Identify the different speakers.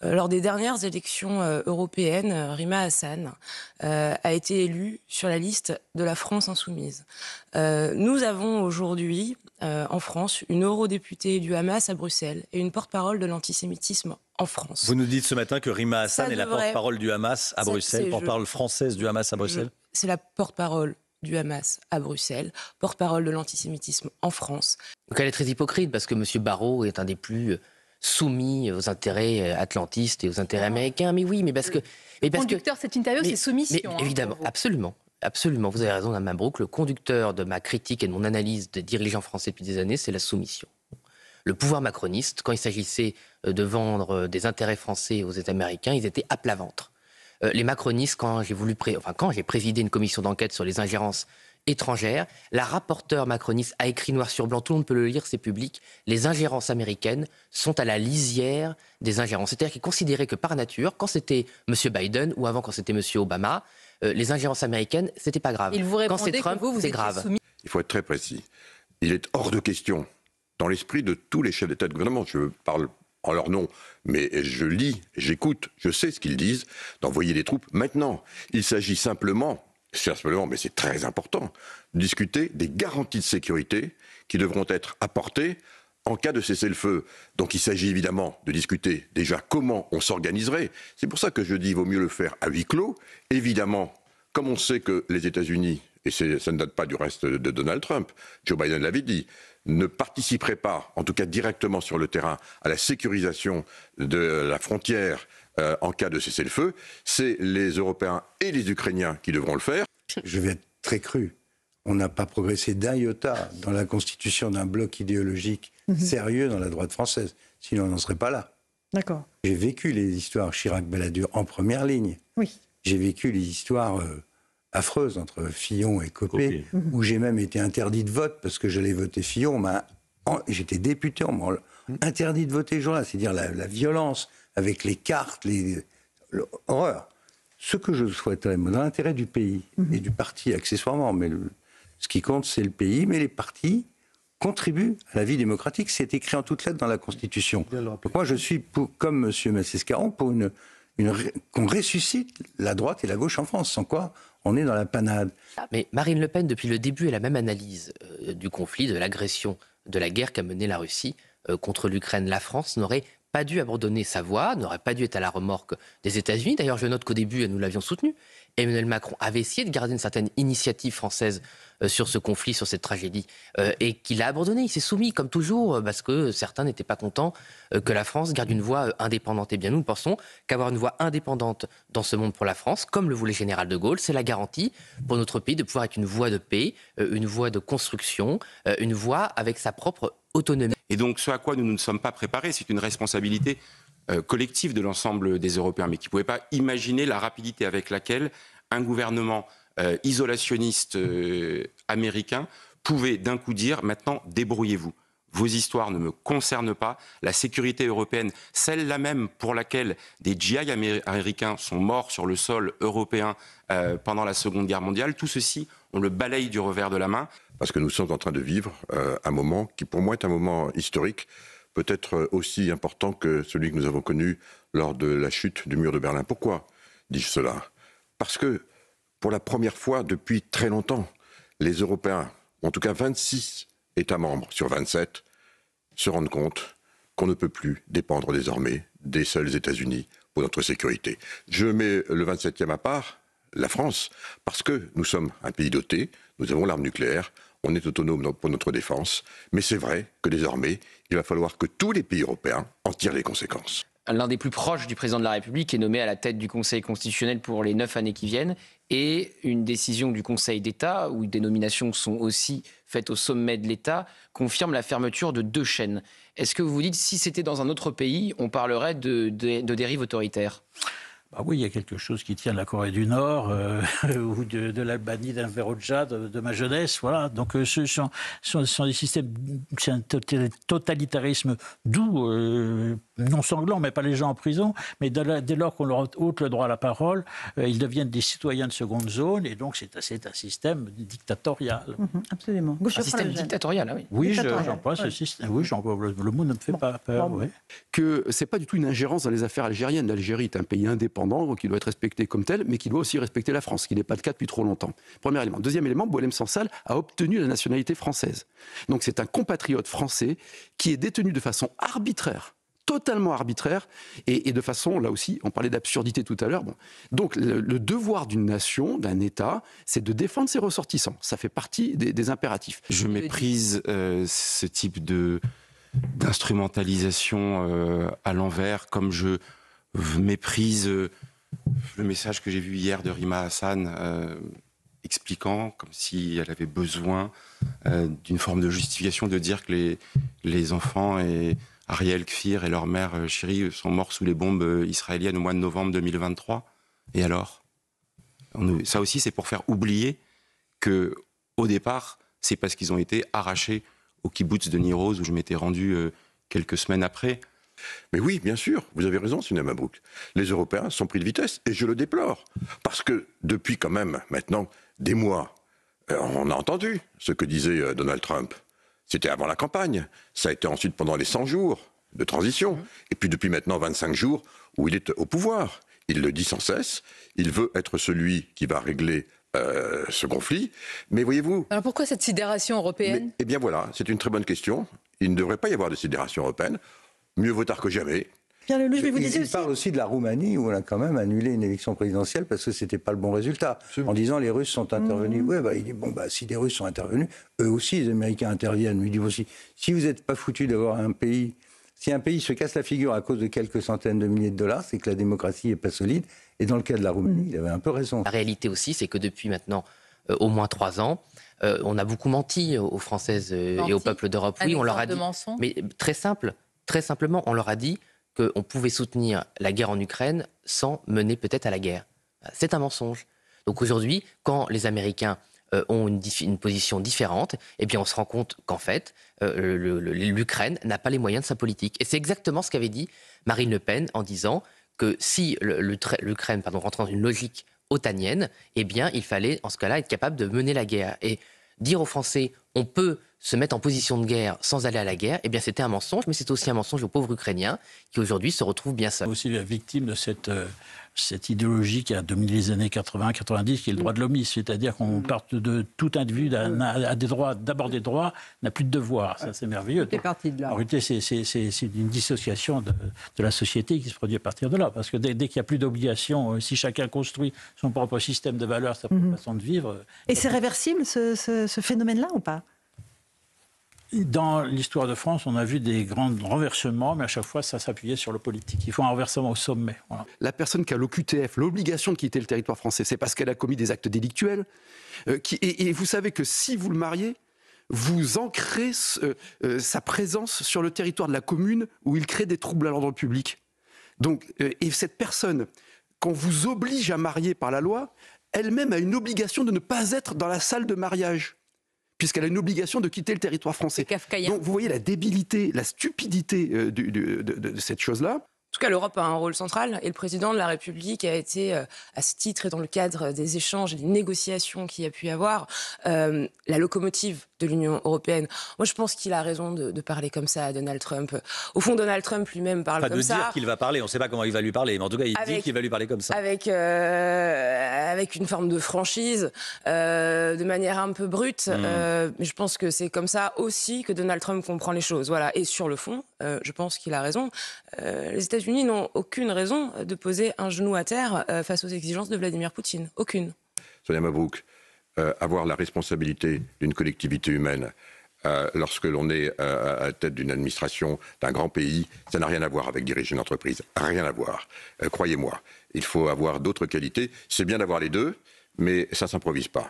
Speaker 1: Lors des dernières élections européennes, Rima Hassan a été élue sur la liste de la France insoumise. Nous avons aujourd'hui, en France, une eurodéputée du Hamas à Bruxelles et une porte-parole de l'antisémitisme en France.
Speaker 2: Vous nous dites ce matin que Rima Hassan est la
Speaker 1: devrait...
Speaker 2: porte-parole du Hamas à Bruxelles, porte-parole française du Hamas à Bruxelles.
Speaker 1: C'est la porte-parole du Hamas à Bruxelles, porte-parole de l'antisémitisme en France.
Speaker 3: Donc elle est très hypocrite parce que M. Barrot est un des plus soumis aux intérêts atlantistes et aux intérêts américains. Mais oui, mais parce que...
Speaker 4: Le conducteur de cette interview, c'est soumission.
Speaker 3: Mais évidemment, absolument. Absolument, vous avez raison, Mme Mabrouk. Le conducteur de ma critique et de mon analyse des dirigeants français depuis des années, c'est la soumission. Le pouvoir macroniste, quand il s'agissait de vendre des intérêts français aux États américains, ils étaient à plat ventre. Les macronistes, quand j'ai présidé une commission d'enquête sur les ingérences étrangères, la rapporteure macroniste a écrit noir sur blanc, tout le monde peut le lire, c'est public, les ingérences américaines sont à la lisière des ingérences. C'est-à-dire qu'ils considéraient que par nature, quand c'était M. Biden ou avant quand c'était M. Obama, les ingérences américaines, c'était pas grave. Quand c'est Trump, c'est grave.
Speaker 5: Il faut être très précis. Il est hors de question, dans l'esprit de tous les chefs d'État et de gouvernement, je parle en leur nom, mais je lis, j'écoute, je sais ce qu'ils disent, d'envoyer des troupes maintenant. Il s'agit simplement, mais c'est très important, de discuter des garanties de sécurité qui devront être apportées en cas de cessez-le-feu. Donc il s'agit évidemment de discuter déjà comment on s'organiserait. C'est pour ça que je dis qu'il vaut mieux le faire à huis clos. Évidemment, comme on sait que les États-Unis, et ça ne date pas du reste de Donald Trump, Joe Biden l'avait dit, ne participeraient pas, en tout cas directement sur le terrain, à la sécurisation de la frontière en cas de cessez-le-feu, c'est les Européens et les Ukrainiens qui devront le faire.
Speaker 6: Je vais être très cru. On n'a pas progressé d'un iota dans la constitution d'un bloc idéologique sérieux dans la droite française. Sinon, on n'en serait pas là.
Speaker 4: D'accord.
Speaker 6: J'ai vécu les histoires Chirac-Balladur en première ligne.
Speaker 4: Oui.
Speaker 6: J'ai vécu les histoires affreuses entre Fillon et Copé, où j'ai même été interdit de vote parce que j'allais voter Fillon. J'étais député, on m'a interdit de voter ce jour-là. C'est-à-dire la violence avec les cartes, l'horreur. Ce que je souhaiterais, dans l'intérêt du pays et du parti accessoirement, mais ce qui compte, c'est le pays, mais les partis contribuent à la vie démocratique. C'est écrit en toutes lettres dans la Constitution. Donc moi, je suis, comme M. Massescaron, pour qu'on ressuscite la droite et la gauche en France, sans quoi on est dans la panade.
Speaker 3: Mais Marine Le Pen, depuis le début, a la même analyse du conflit, de l'agression, de la guerre qu'a menée la Russie contre l'Ukraine. La France n'aurait pas dû abandonner sa voie, n'aurait pas dû être à la remorque des États-Unis. D'ailleurs, je note qu'au début, nous l'avions soutenu. Emmanuel Macron avait essayé de garder une certaine initiative française sur ce conflit, sur cette tragédie, et qu'il a abandonné. Il s'est soumis, comme toujours, parce que certains n'étaient pas contents que la France garde une voie indépendante. Eh bien, nous pensons qu'avoir une voie indépendante dans ce monde pour la France, comme le voulait le général de Gaulle, c'est la garantie pour notre pays de pouvoir être une voie de paix, une voie de construction, une voie avec sa propre autonomie.
Speaker 7: Et donc, ce à quoi nous ne sommes pas préparés, c'est une responsabilité collective de l'ensemble des Européens, mais qui ne pouvaient pas imaginer la rapidité avec laquelle un gouvernement isolationniste américain pouvait d'un coup dire « maintenant, débrouillez-vous ». Vos histoires ne me concernent pas. La sécurité européenne, celle-là même pour laquelle des GI américains sont morts sur le sol européen pendant la Seconde Guerre mondiale, tout ceci, on le balaye du revers de la main.
Speaker 5: Parce que nous sommes en train de vivre un moment qui, pour moi, est un moment historique, peut-être aussi important que celui que nous avons connu lors de la chute du mur de Berlin. Pourquoi dis-je cela? Parce que, pour la première fois depuis très longtemps, les Européens, en tout cas 26 États membres sur 27, se rendent compte qu'on ne peut plus dépendre désormais des seuls États-Unis pour notre sécurité. Je mets le 27e à part, la France, parce que nous sommes un pays doté, nous avons l'arme nucléaire, on est autonome pour notre défense, mais c'est vrai que désormais, il va falloir que tous les pays européens en tirent les conséquences.
Speaker 8: L'un des plus proches du président de la République est nommé à la tête du Conseil constitutionnel pour les 9 années qui viennent, et une décision du Conseil d'État, où des nominations sont aussi faites au sommet de l'État, confirme la fermeture de 2 chaînes. Est-ce que vous vous dites, si c'était dans un autre pays, on parlerait de dérive autoritaire ?
Speaker 9: Bah oui, il y a quelque chose qui tient de la Corée du Nord ou de l'Albanie, d'un Verodja, de ma jeunesse, voilà. Donc ce sont des systèmes, c'est un totalitarisme doux, non sanglant, mais pas les gens en prison. Mais dès lors qu'on leur ôte le droit à la parole, ils deviennent des citoyens de seconde zone, et donc c'est un système dictatorial.
Speaker 10: Absolument.
Speaker 8: Un système dictatorial, ah oui.
Speaker 9: Oui, j'emploie ce système. Oui, le mot ne me fait pas peur.
Speaker 11: Oui. Que c'est pas du tout une ingérence dans les affaires algériennes. L'Algérie est un pays indépendant qui doit être respecté comme tel, mais qui doit aussi respecter la France, ce qui n'est pas le cas depuis trop longtemps. Premier élément. Deuxième élément, Boualem Sansal a obtenu la nationalité française. Donc c'est un compatriote français qui est détenu de façon arbitraire, totalement arbitraire, et de façon, là aussi, on parlait d'absurdité tout à l'heure. Bon. Donc le devoir d'une nation, d'un État, c'est de défendre ses ressortissants. Ça fait partie des impératifs.
Speaker 7: Je méprise ce type d'instrumentalisation à l'envers, comme je méprise le message que j'ai vu hier de Rima Hassan expliquant, comme si elle avait besoin d'une forme de justification, de dire que les enfants et Ariel Kfir et leur mère Shiri sont morts sous les bombes israéliennes au mois de novembre 2023. Et alors ? Ça aussi, c'est pour faire oublier que, au départ, c'est parce qu'ils ont été arrachés au kibbutz de Nir Oz, où je m'étais rendu quelques semaines après.
Speaker 5: Mais oui, bien sûr, vous avez raison, Sina Mabrouk. Les Européens sont pris de vitesse, et je le déplore. Parce que depuis quand même, maintenant, des mois, on a entendu ce que disait Donald Trump. C'était avant la campagne. Ça a été ensuite pendant les 100 jours de transition. Et puis depuis maintenant 25 jours où il est au pouvoir. Il le dit sans cesse. Il veut être celui qui va régler ce conflit. Mais voyez-vous...
Speaker 4: Alors pourquoi cette sidération européenne ?
Speaker 5: Eh bien voilà, c'est une très bonne question. Il ne devrait pas y avoir de sidération européenne. Mieux vaut tard que jamais.
Speaker 10: Pierre Lelouch, je vais vous dire
Speaker 6: il
Speaker 10: aussi...
Speaker 6: parle aussi de la Roumanie, où on a quand même annulé une élection présidentielle parce que c'était pas le bon résultat. En disant les Russes sont intervenus. Ouais, il dit si les Russes sont intervenus, eux aussi les Américains interviennent. Mais il dit aussi, si vous n'êtes pas foutu d'avoir un pays, si un pays se casse la figure à cause de quelques centaines de milliers de dollars, c'est que la démocratie n'est pas solide. Et dans le cas de la Roumanie, il avait un peu raison.
Speaker 3: La réalité aussi, c'est que depuis maintenant au moins 3 ans, on a beaucoup menti aux Françaises et au peuple d'Europe. Oui, on leur a dit. Mais très simplement, on leur a dit qu'on pouvait soutenir la guerre en Ukraine sans mener peut-être à la guerre. C'est un mensonge. Donc aujourd'hui, quand les Américains ont une position différente, eh bien on se rend compte qu'en fait, l'Ukraine n'a pas les moyens de sa politique. Et c'est exactement ce qu'avait dit Marine Le Pen en disant que si l'Ukraine rentrait dans une logique otanienne, eh bien il fallait en ce cas-là être capable de mener la guerre. Et dire aux Français, on peut se mettre en position de guerre sans aller à la guerre, eh bien c'était un mensonge, mais c'est aussi un mensonge aux pauvres Ukrainiens qui aujourd'hui se retrouvent bien seuls.
Speaker 9: Aussi victime de cette idéologie qui a dominé les années 80-90, qui est le droit de l'homme, c'est-à-dire qu'on parte de tout individu à des droits, d'abord des droits, n'a plus de devoirs. Ça, c'est merveilleux.
Speaker 10: C'est parti de là.
Speaker 9: En réalité, c'est une dissociation de la société qui se produit à partir de là. Parce que dès qu'il n'y a plus d'obligations, si chacun construit son propre système de valeurs, sa propre façon de vivre...
Speaker 10: Et c'est réversible, ce phénomène-là, ou pas ?
Speaker 9: Dans l'histoire de France, on a vu des grands renversements, mais à chaque fois, ça s'appuyait sur le politique. Il faut un renversement au sommet. Voilà.
Speaker 11: La personne qui a l'OQTF, l'obligation de quitter le territoire français, c'est parce qu'elle a commis des actes délictuels. Et vous savez que si vous le mariez, vous ancrez sa présence sur le territoire de la commune où il crée des troubles à l'ordre public. Donc, et cette personne, qu'on vous oblige à marier par la loi, elle-même a une obligation de ne pas être dans la salle de mariage, puisqu'elle a une obligation de quitter le territoire français. Donc vous voyez la débilité, la stupidité de cette chose-là.
Speaker 1: En tout cas, l'Europe a un rôle central et le président de la République a été, à ce titre et dans le cadre des échanges et des négociations qu'il y a pu y avoir, la locomotive de l'Union européenne. Moi, je pense qu'il a raison de parler comme ça à Donald Trump. Au fond, Donald Trump lui-même parle comme ça.
Speaker 2: De dire qu'il va parler, on ne sait pas comment il va lui parler, mais en tout cas, il dit qu'il va lui parler comme ça.
Speaker 1: Avec une forme de franchise, de manière un peu brute. Mais je pense que c'est comme ça aussi que Donald Trump comprend les choses. Voilà. Et sur le fond, je pense qu'il a raison. Les États-Unis n'ont aucune raison de poser un genou à terre face aux exigences de Vladimir Poutine. Aucune.
Speaker 5: Sonia Mabrouk, avoir la responsabilité d'une collectivité humaine lorsque l'on est à la tête d'une administration d'un grand pays, ça n'a rien à voir avec diriger une entreprise. Rien à voir. Croyez-moi, il faut avoir d'autres qualités. C'est bien d'avoir les deux, mais ça ne s'improvise pas.